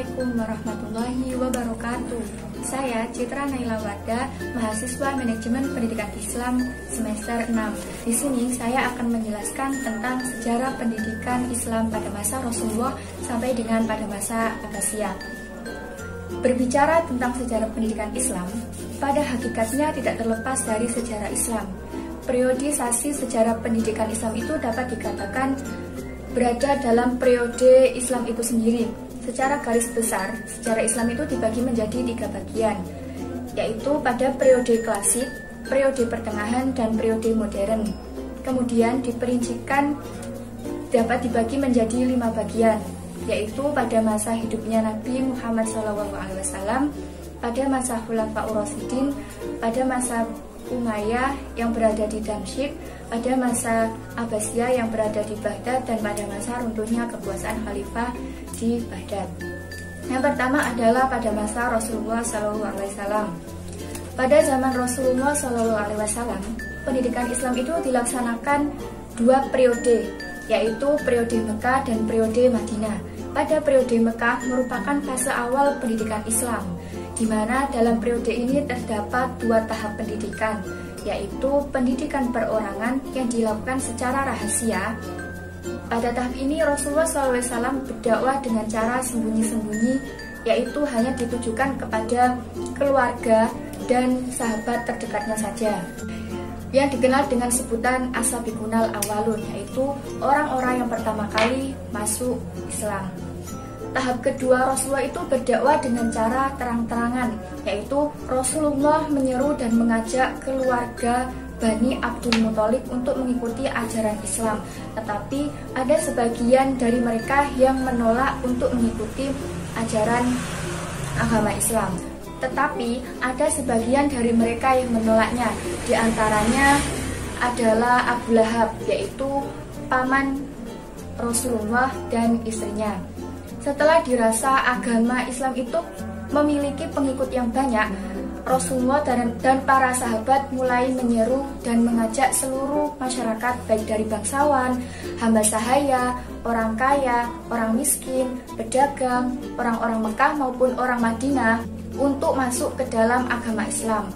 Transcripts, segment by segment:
Assalamualaikum warahmatullahi wabarakatuh. Saya Citra Naila Wardah, mahasiswa Manajemen Pendidikan Islam semester 6. Di sini saya akan menjelaskan tentang sejarah pendidikan Islam pada masa Rasulullah sampai dengan pada masa Abbasiyah. Berbicara tentang sejarah pendidikan Islam, pada hakikatnya tidak terlepas dari sejarah Islam. Periodisasi sejarah pendidikan Islam itu dapat dikatakan berada dalam periode Islam itu sendiri. Secara garis besar, sejarah Islam itu dibagi menjadi 3 bagian, yaitu pada periode klasik, periode pertengahan, dan periode modern. Kemudian diperincikan dapat dibagi menjadi 5 bagian, yaitu pada masa hidupnya Nabi Muhammad SAW, pada masa Khulafaur Rasyidin, pada masa Umayyah yang berada di Damsyik, pada masa Abbasiyah yang berada di Baghdad, dan pada masa runtuhnya kekuasaan Khalifah di Baghdad. Yang pertama adalah pada masa Rasulullah SAW. Pada zaman Rasulullah SAW, pendidikan Islam itu dilaksanakan 2 periode, yaitu periode Mekah dan periode Madinah. Pada periode Mekah merupakan fase awal pendidikan Islam, di mana dalam periode ini terdapat 2 tahap pendidikan, yaitu pendidikan perorangan yang dilakukan secara rahasia. Pada tahap ini Rasulullah SAW berdakwah dengan cara sembunyi-sembunyi, yaitu hanya ditujukan kepada keluarga dan sahabat terdekatnya saja, yang dikenal dengan sebutan as-sabiqunal awwalun, yaitu orang-orang yang pertama kali masuk Islam. Tahap kedua, Rasulullah itu berdakwah dengan cara terang-terangan, yaitu Rasulullah menyeru dan mengajak keluarga Bani Abdul Muthalib untuk mengikuti ajaran Islam. Tetapi ada sebagian dari mereka yang menolak untuk mengikuti ajaran agama Islam. Tetapi ada sebagian dari mereka yang menolaknya. Di antaranya adalah Abu Lahab, yaitu paman Rasulullah dan istrinya. Setelah dirasa agama Islam itu memiliki pengikut yang banyak, Rasulullah dan para sahabat mulai menyeru dan mengajak seluruh masyarakat, baik dari bangsawan, hamba sahaya, orang kaya, orang miskin, pedagang, orang-orang Mekah maupun orang Madinah untuk masuk ke dalam agama Islam.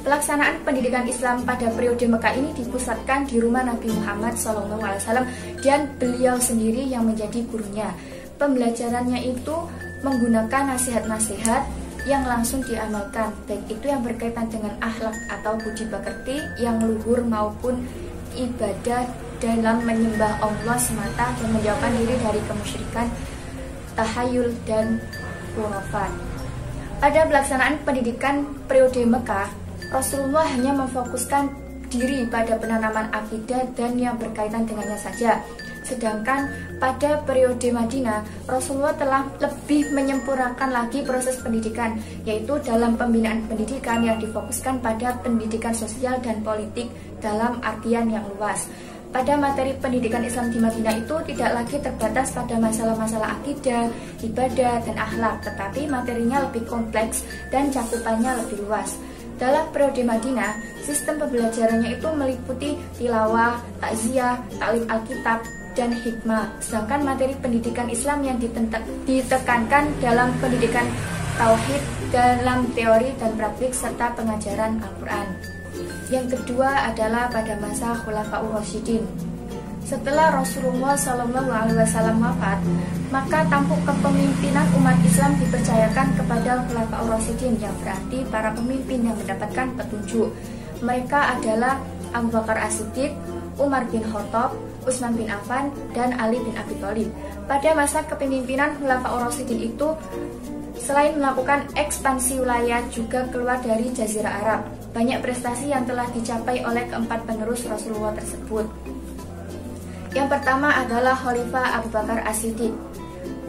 Pelaksanaan pendidikan Islam pada periode Mekah ini dipusatkan di rumah Nabi Muhammad SAW dan beliau sendiri yang menjadi gurunya. Pembelajarannya itu menggunakan nasihat-nasihat yang langsung diamalkan, baik itu yang berkaitan dengan akhlak atau budi pekerti yang luhur maupun ibadah dalam menyembah Allah semata dan menjauhkan diri dari kemusyrikan, tahayul, dan khurafat. Pada pelaksanaan pendidikan periode Mekah, Rasulullah hanya memfokuskan diri pada penanaman akidah dan yang berkaitan dengannya saja. Sedangkan pada periode Madinah, Rasulullah telah lebih menyempurnakan lagi proses pendidikan, yaitu dalam pembinaan pendidikan yang difokuskan pada pendidikan sosial dan politik dalam artian yang luas. Pada materi pendidikan Islam di Madinah itu tidak lagi terbatas pada masalah-masalah akidah, ibadah, dan akhlak, tetapi materinya lebih kompleks dan cakupannya lebih luas. Dalam periode Madinah, sistem pembelajarannya itu meliputi tilawah, takziah, taklim Alkitab, dan hikmah. Sedangkan materi pendidikan Islam yang ditekankan dalam pendidikan tauhid dalam teori dan praktik serta pengajaran Al-Quran. Yang kedua adalah pada masa Khulafaur Rasyidin. Setelah Rasulullah SAW wafat, maka tampuk kepemimpinan umat Islam dipercayakan kepada Khulafaur Rasyidin, yang berarti para pemimpin yang mendapatkan petunjuk. Mereka adalah Abu Bakar As-Siddiq, Umar bin Khattab, Utsman bin Affan, dan Ali bin Abi Thalib. Pada masa kepemimpinan Khulafaur Rasyidin itu, selain melakukan ekspansi wilayah, juga keluar dari Jazirah Arab. Banyak prestasi yang telah dicapai oleh keempat penerus Rasulullah tersebut. Yang pertama adalah Khalifah Abu Bakar As-Siddiq.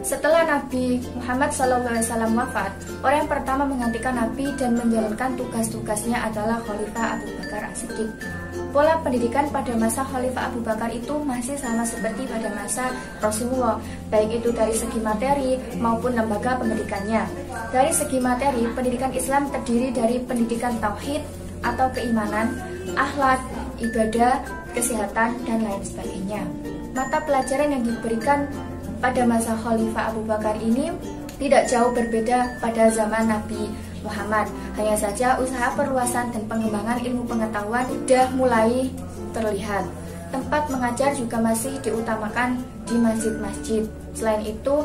Setelah Nabi Muhammad SAW wafat, orang yang pertama menggantikan Nabi dan menjalankan tugas-tugasnya adalah Khalifah Abu Bakar As-Siddiq. Pola pendidikan pada masa Khalifah Abu Bakar itu masih sama seperti pada masa Rasulullah, baik itu dari segi materi maupun lembaga pendidikannya. Dari segi materi, pendidikan Islam terdiri dari pendidikan tauhid atau keimanan, akhlak, ibadah, kesehatan, dan lain sebagainya. Mata pelajaran yang diberikan pada masa Khalifah Abu Bakar ini tidak jauh berbeda pada zaman Nabi Muhammad. Hanya saja usaha perluasan dan pengembangan ilmu pengetahuan sudah mulai terlihat. Tempat mengajar juga masih diutamakan di masjid-masjid. Selain itu,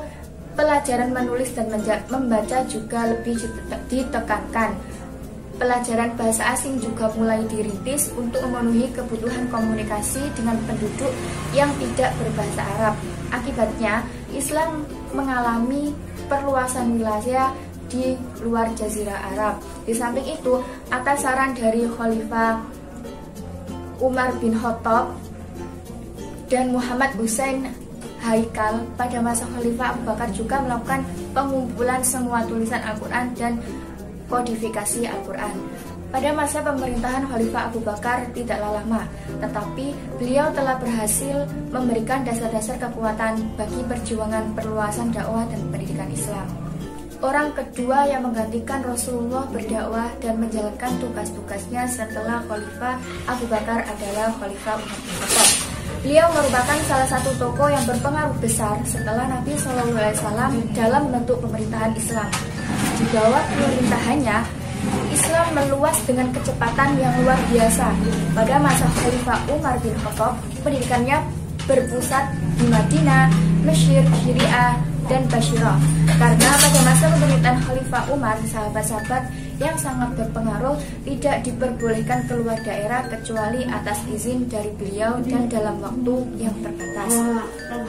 pelajaran menulis dan membaca juga lebih ditekankan. Pelajaran bahasa asing juga mulai dirintis untuk memenuhi kebutuhan komunikasi dengan penduduk yang tidak berbahasa Arab. Akibatnya, Islam mengalami perluasan wilayah di luar Jazirah Arab. Di samping itu, atas saran dari Khalifah Umar bin Khattab dan Muhammad Hussein Haikal, pada masa Khalifah Abu Bakar juga melakukan pengumpulan semua tulisan Al-Quran dan kodifikasi Al-Quran. Pada masa pemerintahan Khalifah Abu Bakar tidaklah lama, tetapi beliau telah berhasil memberikan dasar-dasar kekuatan bagi perjuangan perluasan dakwah dan pendidikan Islam. Orang kedua yang menggantikan Rasulullah berdakwah dan menjalankan tugas-tugasnya setelah Khalifah Abu Bakar adalah Khalifah Umar bin Khattab. Beliau merupakan salah satu tokoh yang berpengaruh besar setelah Nabi SAW dalam membentuk pemerintahan Islam. Di bawah pemerintahannya, Islam meluas dengan kecepatan yang luar biasa. Pada masa Khalifah Umar bin Khattab, pendidikannya berpusat di Madinah, Mesir, Syria, dan Basirah. Karena pada masa pemerintahan Khalifah Umar, sahabat-sahabat yang sangat berpengaruh tidak diperbolehkan keluar daerah kecuali atas izin dari beliau dan dalam waktu yang terbatas.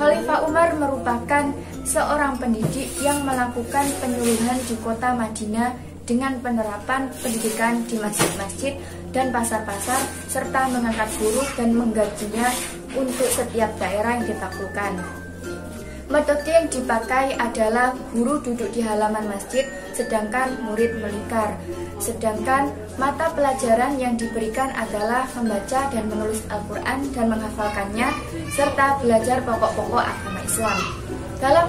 Khalifah Umar merupakan seorang pendidik yang melakukan penyuluhan di kota Madinah dengan penerapan pendidikan di masjid-masjid dan pasar-pasar, serta mengangkat guru dan menggajinya untuk setiap daerah yang ditaklukkan. Metode yang dipakai adalah guru duduk di halaman masjid, sedangkan murid melingkar. Sedangkan mata pelajaran yang diberikan adalah membaca dan menulis Al-Quran dan menghafalkannya, serta belajar pokok-pokok agama Islam. Dalam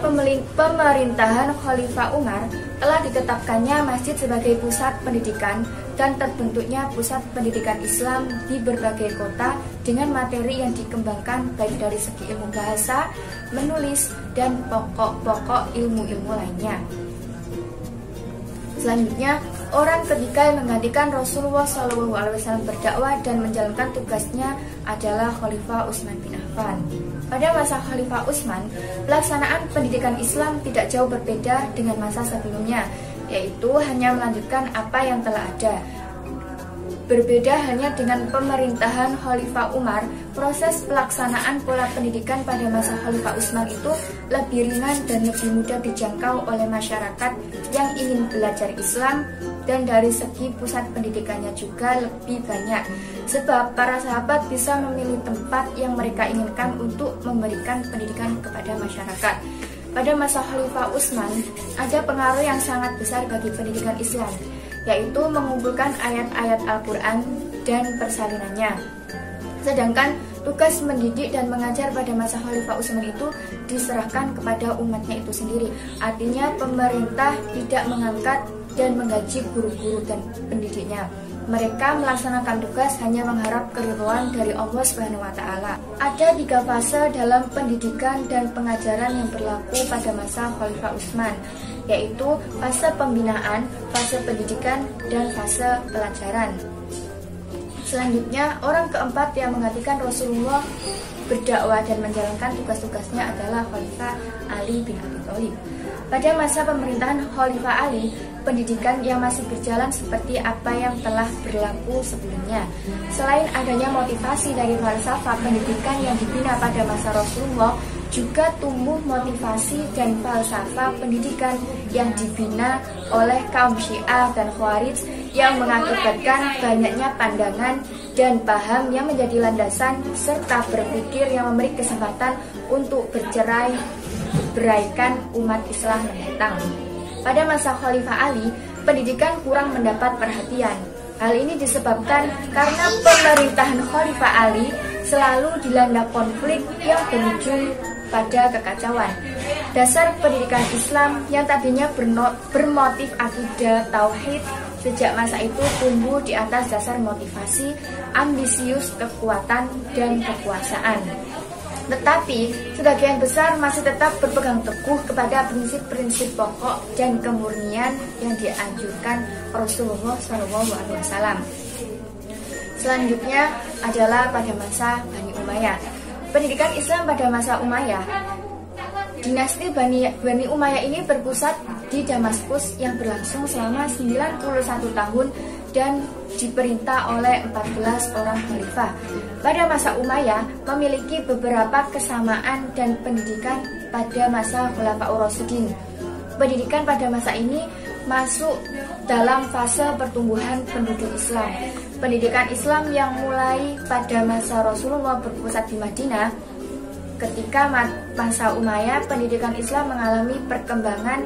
pemerintahan Khalifah Umar, telah ditetapkannya masjid sebagai pusat pendidikan dan terbentuknya pusat pendidikan Islam di berbagai kota dengan materi yang dikembangkan baik dari segi ilmu bahasa, menulis, dan pokok-pokok ilmu-ilmu lainnya. Selanjutnya, orang ketiga yang menggantikan Rasulullah SAW berdakwah dan menjalankan tugasnya adalah Khalifah Utsman bin Affan. Pada masa Khalifah Utsman, pelaksanaan pendidikan Islam tidak jauh berbeda dengan masa sebelumnya, yaitu hanya melanjutkan apa yang telah ada. Berbeda hanya dengan pemerintahan Khalifah Umar, proses pelaksanaan pola pendidikan pada masa Khalifah Utsman itu lebih ringan dan lebih mudah dijangkau oleh masyarakat yang ingin belajar Islam, dan dari segi pusat pendidikannya juga lebih banyak, sebab para sahabat bisa memilih tempat yang mereka inginkan untuk memberikan pendidikan kepada masyarakat. Pada masa Khalifah Utsman, ada pengaruh yang sangat besar bagi pendidikan Islam, yaitu mengumpulkan ayat-ayat Al-Quran dan persalinannya. Sedangkan tugas mendidik dan mengajar pada masa Khalifah Utsman itu diserahkan kepada umatnya itu sendiri. Artinya pemerintah tidak mengangkat dan menggaji guru-guru dan pendidiknya. Mereka melaksanakan tugas hanya mengharap keridhaan dari Allah SWT. Ada 3 fase dalam pendidikan dan pengajaran yang berlaku pada masa Khalifah Utsman, yaitu fase pembinaan, fase pendidikan, dan fase pelajaran. Selanjutnya, orang keempat yang menggantikan Rasulullah berdakwah dan menjalankan tugas-tugasnya adalah Khalifah Ali bin Abi Thalib. Pada masa pemerintahan Khalifah Ali, pendidikan yang masih berjalan seperti apa yang telah berlaku sebelumnya. Selain adanya motivasi dari falsafah pendidikan yang dibina pada masa Rasulullah, juga tumbuh motivasi dan falsafah pendidikan yang dibina oleh kaum Syiah dan Khawarij yang mengakibatkan banyaknya pandangan dan paham yang menjadi landasan serta berpikir yang memberi kesempatan untuk beraikan umat Islam mendatang. Pada masa Khalifah Ali, pendidikan kurang mendapat perhatian. Hal ini disebabkan karena pemerintahan Khalifah Ali selalu dilanda konflik yang berujung pada kekacauan. Dasar pendidikan Islam yang tadinya bermotif akidah tauhid sejak masa itu tumbuh di atas dasar motivasi, ambisius, kekuatan, dan kekuasaan. Tetapi sebagian besar masih tetap berpegang teguh kepada prinsip-prinsip pokok dan kemurnian yang dianjurkan Rasulullah SAW. Selanjutnya adalah pada masa Bani Umayyah. Pendidikan Islam pada masa Umayyah. Dinasti Bani Umayyah ini berpusat di Damaskus yang berlangsung selama 91 tahun dan diperintah oleh 14 orang khalifah. Pada masa Umayyah memiliki beberapa kesamaan dan pendidikan pada masa Khulafaur Rasyidin. Pendidikan pada masa ini masuk dalam fase pertumbuhan penduduk Islam. Pendidikan Islam yang mulai pada masa Rasulullah berpusat di Madinah. Ketika masa Umayyah, pendidikan Islam mengalami perkembangan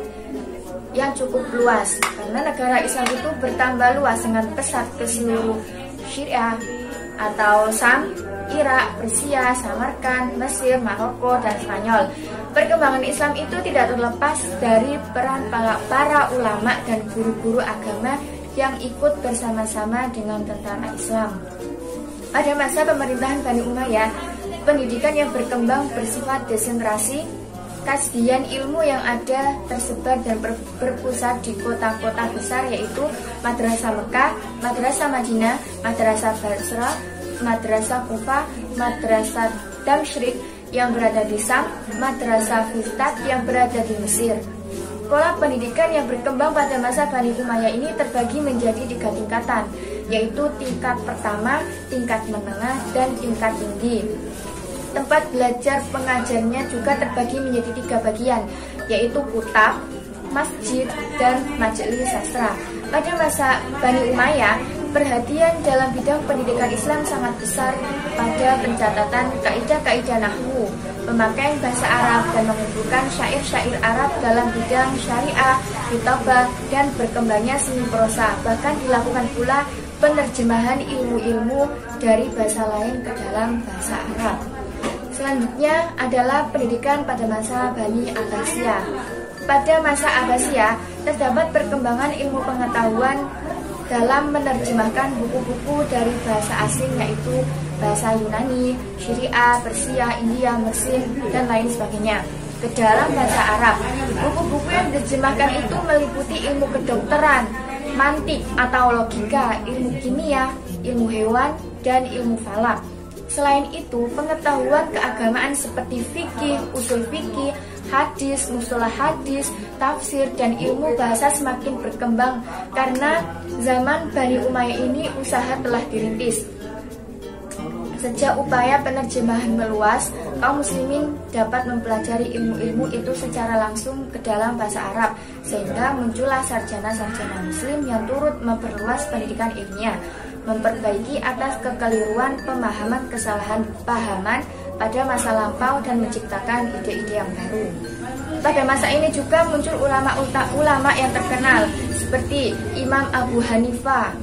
yang cukup luas karena negara Islam itu bertambah luas dengan pesat ke seluruh Syria atau Sam, Irak, Persia, Samarkand, Mesir, Maroko, dan Spanyol. Perkembangan Islam itu tidak terlepas dari peran para ulama dan guru-guru agama yang ikut bersama-sama dengan tentara Islam. Pada masa pemerintahan Bani Umayyah, pendidikan yang berkembang bersifat desentrasi. Kajian ilmu yang ada tersebar dan berpusat di kota-kota besar yaitu Madrasah Mekah, Madrasah Madinah, Madrasah Basrah, Madrasah Kufa, Madrasah Damsyrik yang berada di Sam, Madrasah Fustat yang berada di Mesir. Pola pendidikan yang berkembang pada masa Bani Umayyah ini terbagi menjadi 3 tingkatan, yaitu tingkat pertama, tingkat menengah, dan tingkat tinggi. Tempat belajar pengajarnya juga terbagi menjadi 3 bagian, yaitu kutab, masjid, dan majelis sastra. Pada masa Bani Umayyah, perhatian dalam bidang pendidikan Islam sangat besar pada pencatatan kaidah-kaidah nahwu, pemakaian bahasa Arab, dan mengumpulkan syair-syair Arab dalam bidang syariah, kitabah, dan berkembangnya seni prosa. Bahkan dilakukan pula penerjemahan ilmu-ilmu dari bahasa lain ke dalam bahasa Arab. Selanjutnya adalah pendidikan pada masa Bani Abbasiyah. Pada masa Abbasiyah, terdapat perkembangan ilmu pengetahuan dalam menerjemahkan buku-buku dari bahasa asing yaitu bahasa Yunani, Syria, Persia, India, Mesir, dan lain sebagainya ke dalam bahasa Arab. Buku-buku yang diterjemahkan itu meliputi ilmu kedokteran, mantik atau logika, ilmu kimia, ilmu hewan, dan ilmu falak. Selain itu, pengetahuan keagamaan seperti fikih, usul fikih, hadis, mustalah hadis, tafsir, dan ilmu bahasa semakin berkembang karena zaman Bani Umayyah ini usaha telah dirintis. Sejak upaya penerjemahan meluas, kaum muslimin dapat mempelajari ilmu-ilmu itu secara langsung ke dalam bahasa Arab, sehingga muncullah sarjana-sarjana muslim yang turut memperluas pendidikan ilmiah, memperbaiki atas kekeliruan pemahaman kesalahan pahaman pada masa lampau dan menciptakan ide-ide yang baru. Pada masa ini juga muncul ulama yang terkenal seperti Imam Abu Hanifah,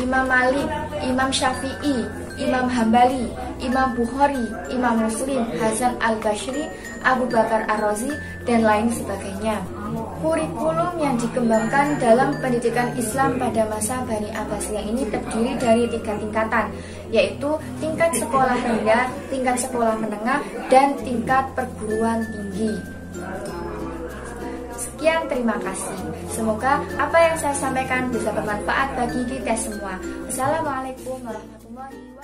Imam Malik, Imam Syafi'i, Imam Hambali, Imam Bukhari, Imam Muslim, Hasan Al-Bashri, Abu Bakar Ar-Razi, dan lain sebagainya. Kurikulum yang dikembangkan dalam pendidikan Islam pada masa Bani Abbasiyah ini terdiri dari 3 tingkatan, yaitu tingkat sekolah rendah, tingkat sekolah menengah, dan tingkat perguruan tinggi. Sekian, terima kasih. Semoga apa yang saya sampaikan bisa bermanfaat bagi kita semua. Wassalamualaikum warahmatullahi wabarakatuh.